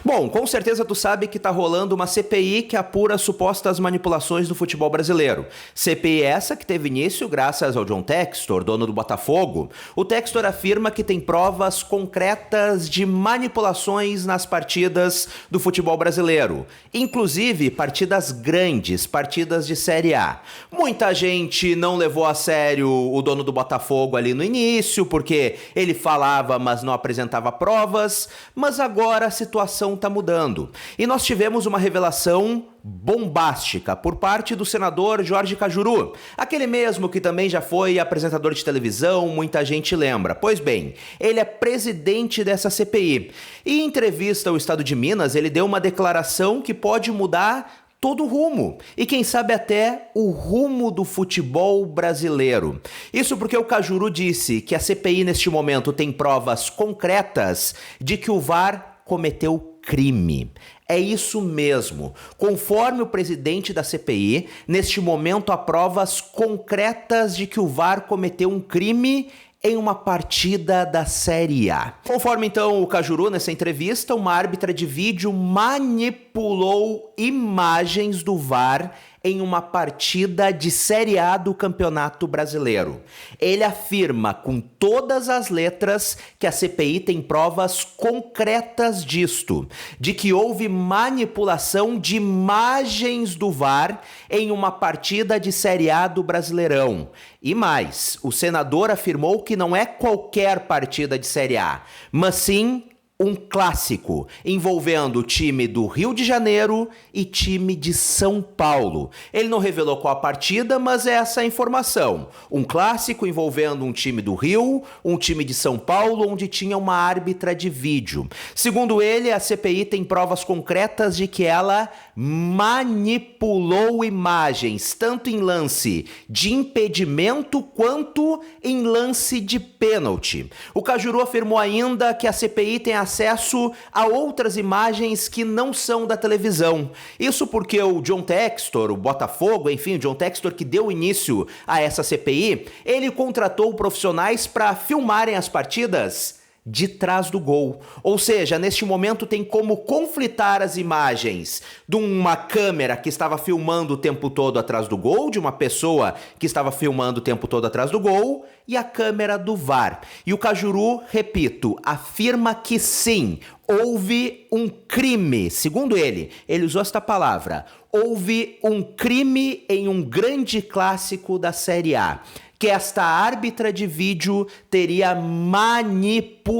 Bom, com certeza tu sabe que tá rolando uma CPI que apura supostas manipulações do futebol brasileiro. CPI essa que teve início graças ao John Textor, dono do Botafogo. O Textor afirma que tem provas concretas de manipulações nas partidas do futebol brasileiro. Inclusive partidas grandes, partidas de Série A. Muita gente não levou a sério o dono do Botafogo ali no início, porque ele falava, mas não apresentava provas. Mas agora a situação está mudando. E nós tivemos uma revelação bombástica por parte do senador Jorge Cajuru, aquele mesmo que também já foi apresentador de televisão, muita gente lembra. Pois bem, ele é presidente dessa CPI. E em entrevista ao Estado de Minas, ele deu uma declaração que pode mudar todo o rumo, e quem sabe até o rumo do futebol brasileiro. Isso porque o Cajuru disse que a CPI neste momento tem provas concretas de que o VAR cometeu crime. É isso mesmo. Conforme o presidente da CPI, neste momento há provas concretas de que o VAR cometeu um crime em uma partida da Série A. Conforme então o Cajuru, nessa entrevista, uma árbitra de vídeo manipulou imagens do VAR em uma partida de Série A do Campeonato Brasileiro. Ele afirma com todas as letras que a CPI tem provas concretas disto, de que houve manipulação de imagens do VAR em uma partida de Série A do Brasileirão. E mais, o senador afirmou que não é qualquer partida de Série A, mas sim um clássico envolvendo o time do Rio de Janeiro e time de São Paulo. Ele não revelou qual a partida, mas é essa a informação. Um clássico envolvendo um time do Rio, um time de São Paulo, onde tinha uma árbitra de vídeo. Segundo ele, a CPI tem provas concretas de que ela manipulou imagens, tanto em lance de impedimento quanto em lance de pênalti. O Cajuru afirmou ainda que a CPI tem acesso a outras imagens que não são da televisão. Isso porque o John Textor, o Botafogo, enfim, o John Textor que deu início a essa CPI, ele contratou profissionais para filmarem as partidas de trás do gol. Ou seja, neste momento tem como conflitar as imagens de uma câmera que estava filmando o tempo todo atrás do gol, de uma pessoa que estava filmando o tempo todo atrás do gol, e a câmera do VAR. E o Cajuru, repito, afirma que sim, houve um crime. Segundo ele usou esta palavra, houve um crime em um grande clássico da Série A, que esta árbitra de vídeo teria manipulado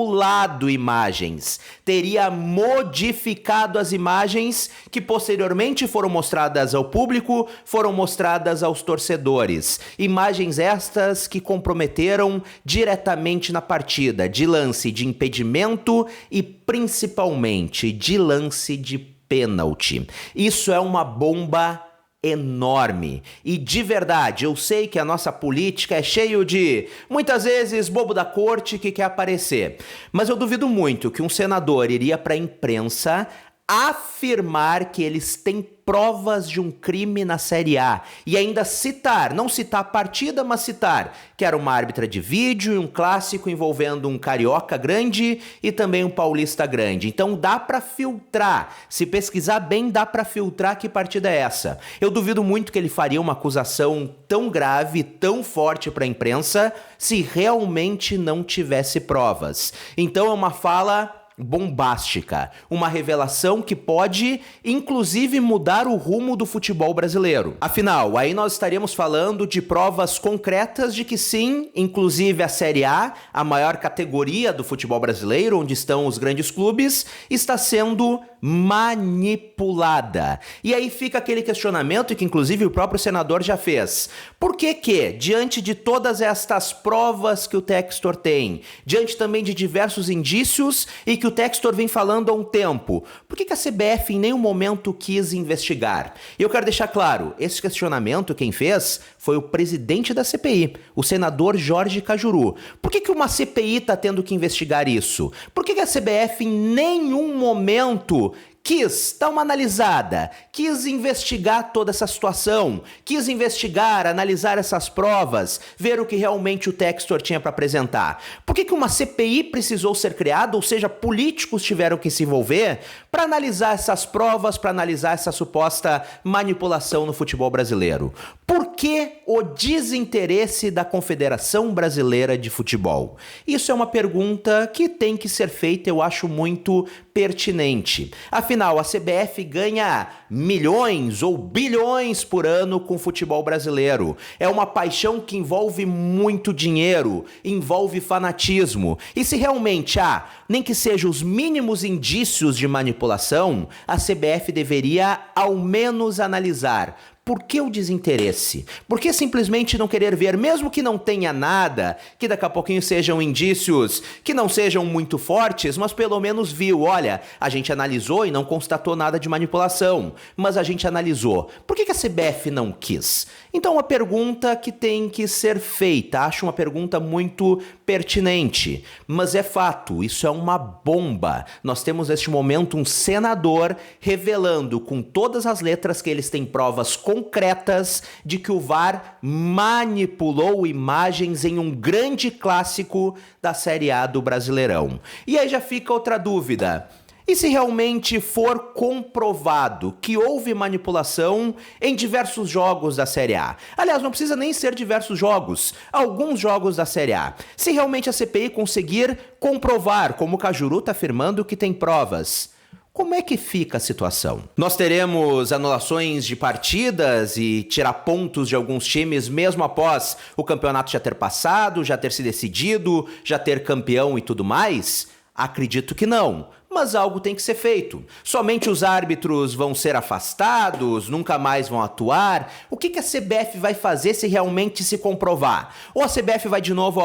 imagens, teria modificado as imagens que posteriormente foram mostradas ao público, foram mostradas aos torcedores. Imagens estas que comprometeram diretamente na partida, de lance de impedimento e principalmente de lance de pênalti. Isso é uma bomba enorme. E de verdade, eu sei que a nossa política é cheio de, muitas vezes, bobo da corte que quer aparecer. Mas eu duvido muito que um senador iria para a imprensa afirmar que eles têm provas de um crime na Série A e ainda citar, não citar a partida, mas citar que era uma árbitra de vídeo e um clássico envolvendo um carioca grande e também um paulista grande. Então dá para filtrar, se pesquisar bem dá para filtrar que partida é essa. Eu duvido muito que ele faria uma acusação tão grave, tão forte para a imprensa se realmente não tivesse provas. Então é uma fala bombástica, uma revelação que pode, inclusive, mudar o rumo do futebol brasileiro. Afinal, aí nós estaríamos falando de provas concretas de que sim, inclusive a Série A, a maior categoria do futebol brasileiro, onde estão os grandes clubes, está sendo manipulada. E aí fica aquele questionamento que inclusive o próprio senador já fez. Por que, diante de todas estas provas que o Textor tem, diante também de diversos indícios e que o Textor vem falando há um tempo, por que a CBF em nenhum momento quis investigar? E eu quero deixar claro, esse questionamento quem fez foi o presidente da CPI, o senador Jorge Cajuru. Por que uma CPI está tendo que investigar isso? Por que a CBF em nenhum momento quis dar uma analisada, quis investigar toda essa situação, quis investigar, analisar essas provas, ver o que realmente o Textor tinha para apresentar. Por que uma CPI precisou ser criada, ou seja, políticos tiveram que se envolver para analisar essas provas, para analisar essa suposta manipulação no futebol brasileiro? Por que o desinteresse da Confederação Brasileira de Futebol? Isso é uma pergunta que tem que ser feita, eu acho muito pertinente. Afinal, a CBF ganha milhões ou bilhões por ano com o futebol brasileiro. É uma paixão que envolve muito dinheiro, envolve fanatismo. E se realmente há, nem que sejam os mínimos indícios de manipulação, a CBF deveria ao menos analisar. Por que o desinteresse? Por que simplesmente não querer ver, mesmo que não tenha nada, que daqui a pouquinho sejam indícios que não sejam muito fortes, mas pelo menos viu, olha, a gente analisou e não constatou nada de manipulação, mas a gente analisou. Por que a CBF não quis? Então, uma pergunta que tem que ser feita, acho uma pergunta muito pertinente, mas é fato, isso é uma bomba. Nós temos neste momento um senador revelando com todas as letras que eles têm provas concretas de que o VAR manipulou imagens em um grande clássico da Série A do Brasileirão. E aí já fica outra dúvida. E se realmente for comprovado que houve manipulação em diversos jogos da Série A? Aliás, não precisa nem ser diversos jogos, alguns jogos da Série A. Se realmente a CPI conseguir comprovar, como o Cajuru está afirmando que tem provas, como é que fica a situação? Nós teremos anulações de partidas e tirar pontos de alguns times mesmo após o campeonato já ter passado, já ter se decidido, já ter campeão e tudo mais? Acredito que não. Mas algo tem que ser feito. Somente os árbitros vão ser afastados, nunca mais vão atuar? O que a CBF vai fazer se realmente se comprovar? Ou a CBF vai de novo,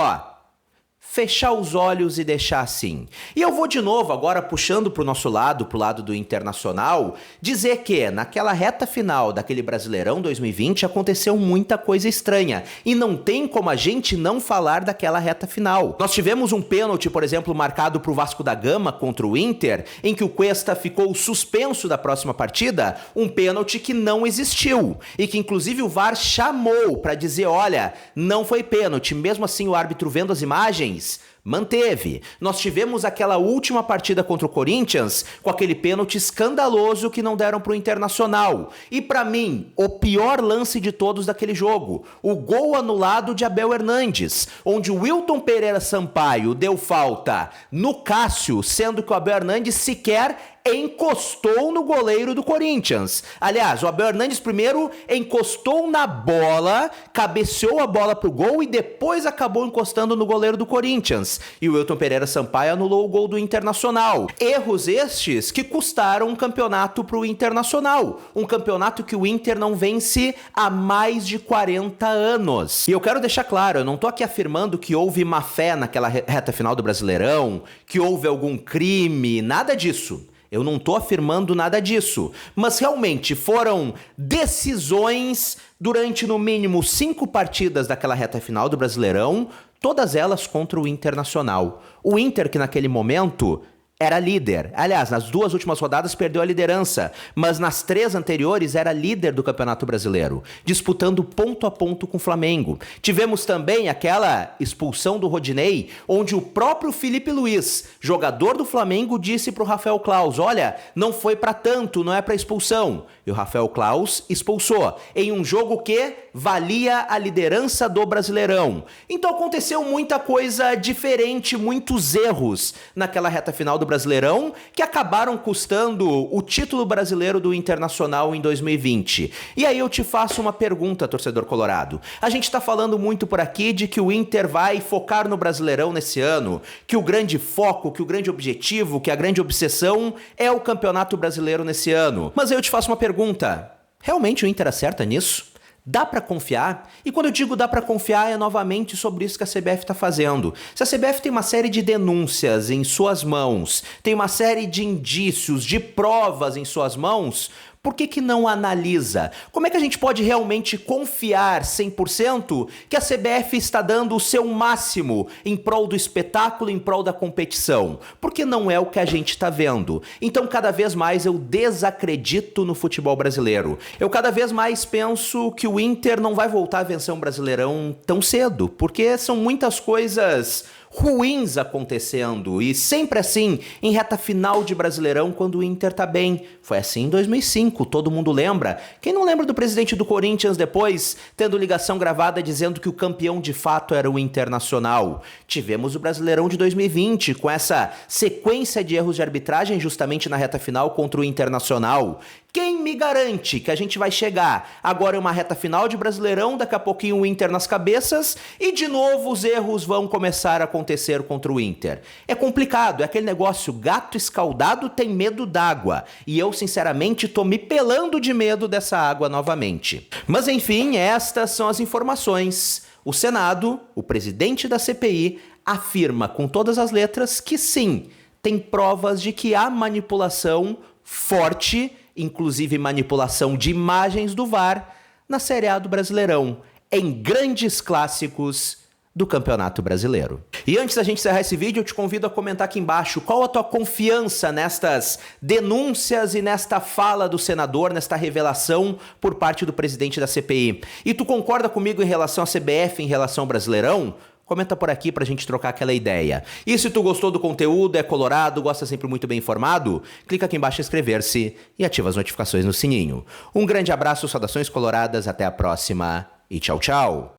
fechar os olhos e deixar assim? E eu vou de novo, agora puxando pro nosso lado, pro lado do Internacional, dizer que naquela reta final daquele Brasileirão 2020 aconteceu muita coisa estranha. E não tem como a gente não falar daquela reta final. Nós tivemos um pênalti, por exemplo, marcado pro Vasco da Gama contra o Inter, em que o Cuesta ficou suspenso da próxima partida, um pênalti que não existiu. E que inclusive o VAR chamou para dizer, olha, não foi pênalti. Mesmo assim o árbitro vendo as imagens, manteve. Nós tivemos aquela última partida contra o Corinthians com aquele pênalti escandaloso que não deram pro Internacional. E pra mim, o pior lance de todos daquele jogo, o gol anulado de Abel Hernandes, onde o Wilton Pereira Sampaio deu falta no Cássio, sendo que o Abel Hernandes sequer encostou no goleiro do Corinthians. Aliás, o Abel Hernandes primeiro encostou na bola, cabeceou a bola pro gol e depois acabou encostando no goleiro do Corinthians. E o Wilton Pereira Sampaio anulou o gol do Internacional. Erros estes que custaram um campeonato pro Internacional. Um campeonato que o Inter não vence há mais de 40 anos. E eu quero deixar claro, eu não tô aqui afirmando que houve má fé naquela reta final do Brasileirão, que houve algum crime, nada disso. Eu não tô afirmando nada disso, mas realmente foram decisões durante no mínimo 5 partidas daquela reta final do Brasileirão, todas elas contra o Internacional. O Inter que naquele momento era líder. Aliás, nas 2 últimas rodadas perdeu a liderança, mas nas 3 anteriores era líder do Campeonato Brasileiro, disputando ponto a ponto com o Flamengo. Tivemos também aquela expulsão do Rodinei, onde o próprio Felipe Luiz, jogador do Flamengo, disse pro Rafael Claus, olha, não foi pra tanto, não é pra expulsão. E o Rafael Claus expulsou, em um jogo que valia a liderança do Brasileirão. Então aconteceu muita coisa diferente, muitos erros naquela reta final do Brasileirão, que acabaram custando o título brasileiro do Internacional em 2020. E aí eu te faço uma pergunta, torcedor colorado. A gente tá falando muito por aqui de que o Inter vai focar no Brasileirão nesse ano, que o grande foco, que o grande objetivo, que a grande obsessão é o Campeonato Brasileiro nesse ano. Mas aí eu te faço uma pergunta. Realmente o Inter acerta nisso? Dá pra confiar? E quando eu digo dá pra confiar é novamente sobre isso que a CBF tá fazendo. Se a CBF tem uma série de denúncias em suas mãos, tem uma série de indícios, de provas em suas mãos, Por que não analisa? Como é que a gente pode realmente confiar 100% que a CBF está dando o seu máximo em prol do espetáculo, em prol da competição? Porque não é o que a gente está vendo. Então, cada vez mais eu desacredito no futebol brasileiro. Eu cada vez mais penso que o Inter não vai voltar a vencer um Brasileirão tão cedo, porque são muitas coisas ruins acontecendo, e sempre assim, em reta final de Brasileirão, quando o Inter tá bem. Foi assim em 2005, todo mundo lembra. Quem não lembra do presidente do Corinthians depois, tendo ligação gravada dizendo que o campeão de fato era o Internacional? Tivemos o Brasileirão de 2020, com essa sequência de erros de arbitragem justamente na reta final contra o Internacional. Quem me garante que a gente vai chegar agora em uma reta final de Brasileirão, daqui a pouquinho o Inter nas cabeças, e de novo os erros vão começar a acontecer contra o Inter? É complicado, é aquele negócio, gato escaldado tem medo d'água, e eu sinceramente tô me pelando de medo dessa água novamente. Mas enfim, estas são as informações. O Senado, o presidente da CPI, afirma com todas as letras que sim, tem provas de que há manipulação forte, inclusive manipulação de imagens do VAR, na Série A do Brasileirão, em grandes clássicos do Campeonato Brasileiro. E antes da gente encerrar esse vídeo, eu te convido a comentar aqui embaixo qual a tua confiança nestas denúncias e nesta fala do senador, nesta revelação por parte do presidente da CPI. E tu concorda comigo em relação à CBF, em relação ao Brasileirão? Comenta por aqui pra gente trocar aquela ideia. E se tu gostou do conteúdo, é colorado, gosta sempre muito bem informado, clica aqui embaixo em inscrever-se e ativa as notificações no sininho. Um grande abraço, saudações coloradas, até a próxima e tchau, tchau!